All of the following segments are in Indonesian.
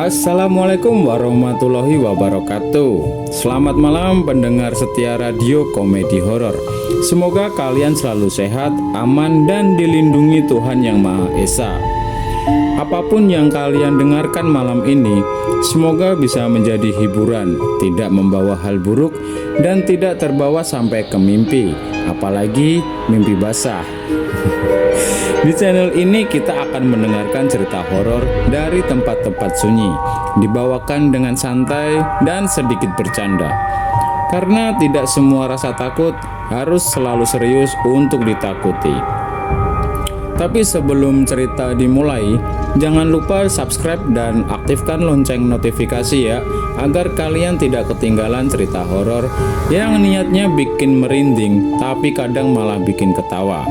Assalamualaikum warahmatullahi wabarakatuh. Selamat malam pendengar setia radio komedi horor. Semoga kalian selalu sehat, aman, dan dilindungi Tuhan Yang Maha Esa. Apapun yang kalian dengarkan malam ini, semoga bisa menjadi hiburan, tidak membawa hal buruk, dan tidak terbawa sampai ke mimpi, apalagi mimpi basah. Di channel ini kita akan mendengarkan cerita horor dari tempat-tempat sunyi, dibawakan dengan santai dan sedikit bercanda. Karena tidak semua rasa takut harus selalu serius untuk ditakuti. Tapi sebelum cerita dimulai, jangan lupa subscribe dan aktifkan lonceng notifikasi ya, agar kalian tidak ketinggalan cerita horor yang niatnya bikin merinding, tapi kadang malah bikin ketawa.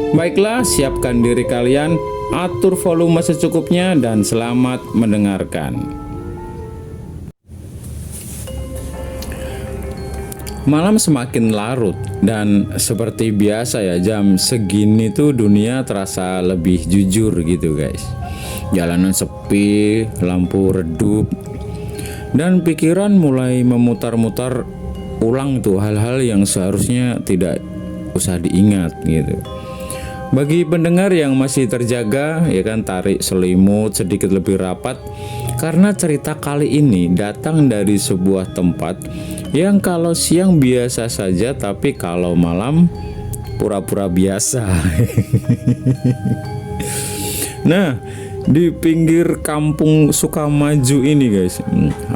Baiklah, siapkan diri kalian, atur volume secukupnya, dan selamat mendengarkan. Malam semakin larut dan seperti biasa ya, jam segini tuh dunia terasa lebih jujur gitu guys. Jalanan sepi, lampu redup, dan pikiran mulai memutar-mutar ulang tuh hal-hal yang seharusnya tidak usah diingat gitu. Bagi pendengar yang masih terjaga, ya kan, tarik selimut sedikit lebih rapat, karena cerita kali ini datang dari sebuah tempat yang kalau siang biasa saja, tapi kalau malam pura-pura biasa. Nah, di pinggir kampung Sukamaju ini guys,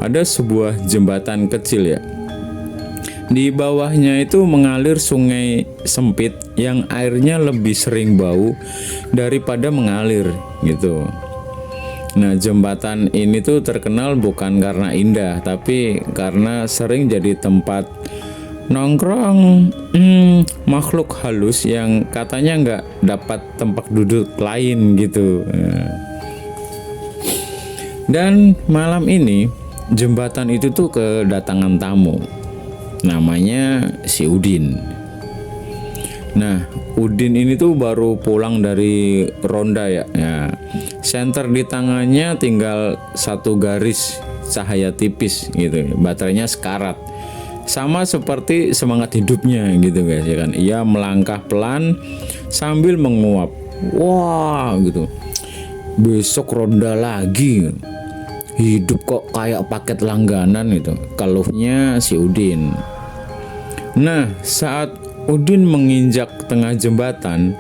ada sebuah jembatan kecil ya. Di bawahnya itu mengalir sungai sempit yang airnya lebih sering bau daripada mengalir gitu. Nah, jembatan ini tuh terkenal bukan karena indah, tapi karena sering jadi tempat nongkrong makhluk halus yang katanya nggak dapat tempat duduk lain gitu. Dan malam ini jembatan itu tuh kedatangan tamu. Namanya si Udin. Nah, Udin ini tuh baru pulang dari ronda ya. Senter di tangannya tinggal satu garis cahaya tipis gitu. Baterainya sekarat. Sama seperti semangat hidupnya gitu guys ya kan. Ia melangkah pelan sambil menguap. Wah gitu. Besok ronda lagi. Hidup kok kayak paket langganan itu, keluhnya si Udin. Nah, saat Udin menginjak tengah jembatan,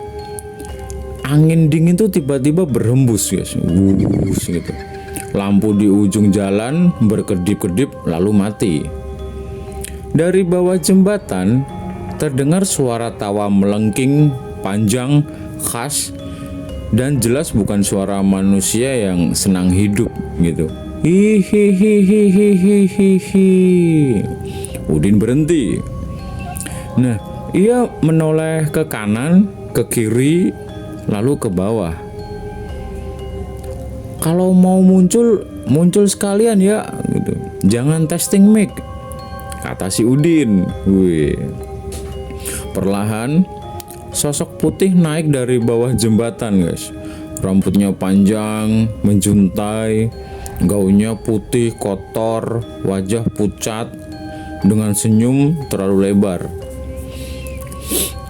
angin dingin tuh tiba-tiba berhembus guys, gitu. Lampu di ujung jalan berkedip-kedip lalu mati. Dari bawah jembatan terdengar suara tawa melengking panjang, khas, dan jelas bukan suara manusia yang senang hidup gitu. Hihihihihihihi. Udin berhenti. Nah, ia menoleh ke kanan, ke kiri, lalu ke bawah. Kalau mau muncul sekalian ya gitu. Jangan testing mic, kata si Udin. Wih. Perlahan sosok putih naik dari bawah jembatan guys. Rambutnya panjang, menjuntai, gaunnya putih kotor, wajah pucat, dengan senyum terlalu lebar.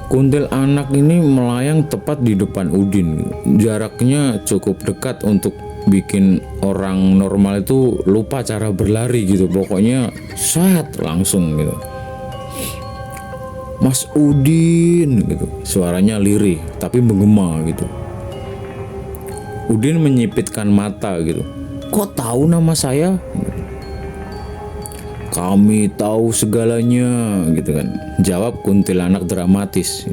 Kuntil anak ini melayang tepat di depan Udin. Jaraknya cukup dekat untuk bikin orang normal itu lupa cara berlari gitu. Pokoknya set langsung gitu. Mas Udin gitu. Suaranya lirih tapi menggema gitu. Udin menyipitkan mata gitu. Kok tahu nama saya? Kami tahu segalanya gitu kan, jawab kuntilanak dramatis.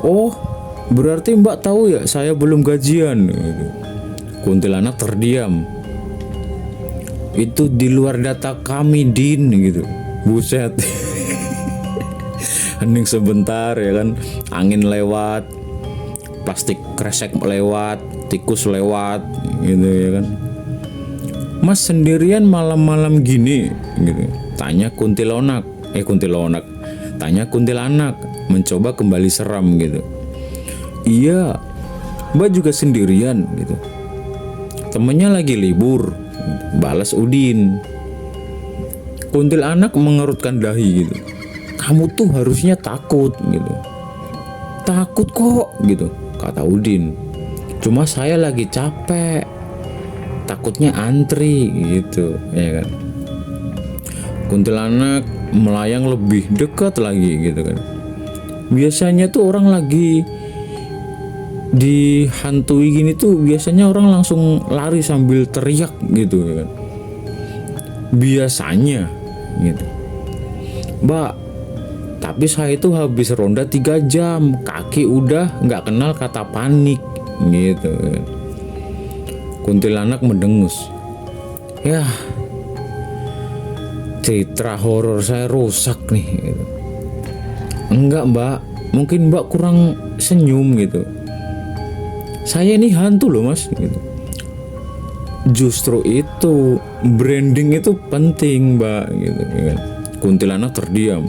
Oh, berarti Mbak tahu ya saya belum gajian gitu. Kuntilanak terdiam. Itu di luar data kami, Din gitu. Buset. Hening sebentar ya kan, angin lewat, plastik kresek lewat, tikus lewat gitu ya kan. Mas sendirian malam-malam gini gitu, tanya kuntilanak. Tanya kuntilanak mencoba kembali seram gitu. Iya, Mbak juga sendirian gitu. Temennya lagi libur, balas Udin. Kuntilanak mengerutkan dahi gitu. Kamu tuh harusnya takut gitu. Takut kok gitu, kata Udin. Cuma saya lagi capek. Takutnya antri gitu, ya kan. Kuntilanak melayang lebih dekat lagi gitu kan. Biasanya tuh orang lagi dihantui gini tuh biasanya orang langsung lari sambil teriak gitu ya kan. Biasanya gitu. Mbak, tapi saya itu habis ronda 3 jam, kaki udah nggak kenal kata panik gitu kan. Kuntilanak mendengus. Ya, citra horor saya rusak nih gitu. Enggak mbak, mungkin mbak kurang senyum gitu. Saya ini hantu loh mas gitu. Justru itu branding itu penting mbak gitu kan. Kuntilanak terdiam,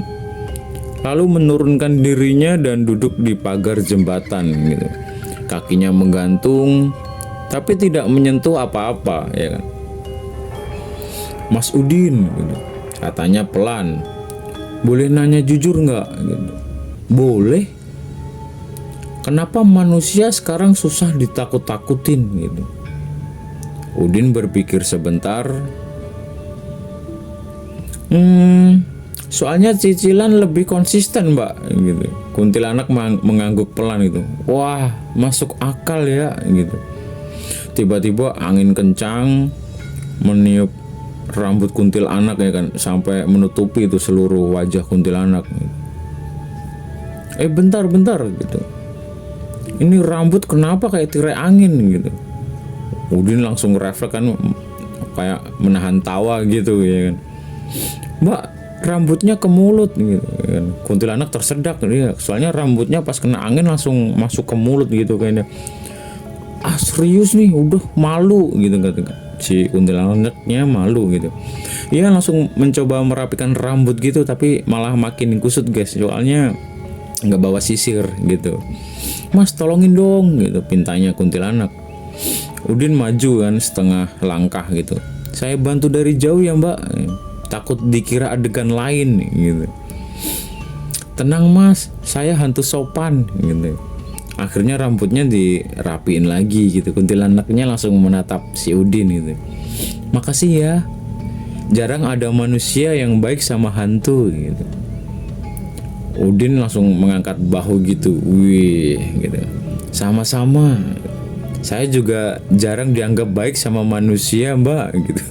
lalu menurunkan dirinya dan duduk di pagar jembatan gitu. Kakinya menggantung tapi tidak menyentuh apa-apa ya kan. Mas Udin gitu, katanya pelan, boleh nanya jujur nggak gitu. Boleh. Kenapa manusia sekarang susah ditakut-takutin gitu? Udin berpikir sebentar. Soalnya cicilan lebih konsisten mbak gitu. Kuntilanak mengangguk pelan gitu. Wah, masuk akal ya gitu. Tiba-tiba angin kencang meniup rambut kuntilanak ya kan, sampai menutupi itu seluruh wajah kuntilanak. Bentar gitu. Ini rambut kenapa kayak tirai angin gitu. Udin langsung refleks kan, kayak menahan tawa gitu ya kan. Mbak, rambutnya ke mulut gitu kan. Kuntilanak tersedak dia, soalnya rambutnya pas kena angin langsung masuk ke mulut gitu kayaknya. Ah serius nih, udah malu gitu kata si kuntilanaknya, malu gitu. Ia langsung mencoba merapikan rambut gitu, tapi malah makin kusut guys, soalnya nggak bawa sisir gitu. Mas tolongin dong gitu, pintanya kuntilanak. Udin maju kan setengah langkah gitu. Saya bantu dari jauh ya mbak, takut dikira adegan lain gitu. Tenang mas, saya hantu sopan gitu. Akhirnya rambutnya dirapiin lagi gitu. Kuntilanaknya langsung menatap si Udin gitu. Makasih ya, jarang ada manusia yang baik sama hantu gitu. Udin langsung mengangkat bahu gitu. Wih gitu. Sama-sama. Saya juga jarang dianggap baik sama manusia mbak gitu.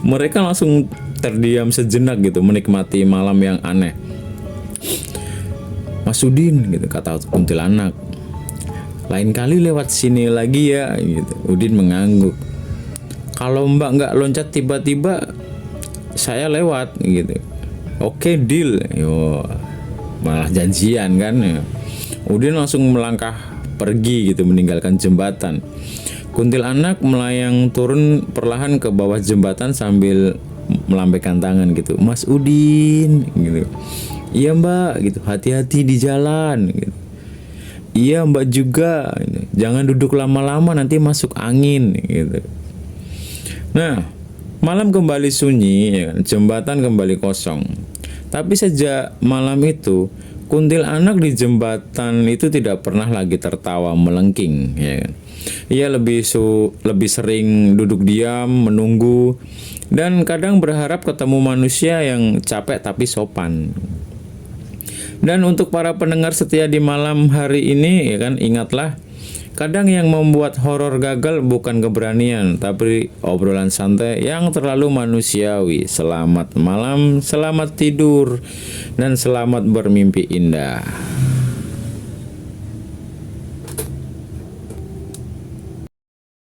Mereka langsung terdiam sejenak gitu, menikmati malam yang aneh. Mas Udin gitu, kata kuntilanak, lain kali lewat sini lagi ya gitu. Udin mengangguk. Kalau mbak nggak loncat tiba-tiba, saya lewat gitu. Oke deal. Yo, malah janjian kan ya. Udin langsung melangkah pergi gitu, meninggalkan jembatan. Kuntilanak melayang turun perlahan ke bawah jembatan sambil melambaikan tangan gitu. Mas Udin gitu. Iya mbak gitu, hati-hati di jalan gitu. Iya mbak juga gitu. Jangan duduk lama-lama nanti masuk angin gitu. Nah, malam kembali sunyi ya kan? Jembatan kembali kosong. Tapi sejak malam itu kuntilanak di jembatan itu tidak pernah lagi tertawa melengking ya kan? Ia lebih sering duduk diam, menunggu, dan kadang berharap ketemu manusia yang capek tapi sopan. Dan untuk para pendengar setia di malam hari ini ya kan, ingatlah, kadang yang membuat horor gagal bukan keberanian, tapi obrolan santai yang terlalu manusiawi. Selamat malam, selamat tidur, dan selamat bermimpi indah.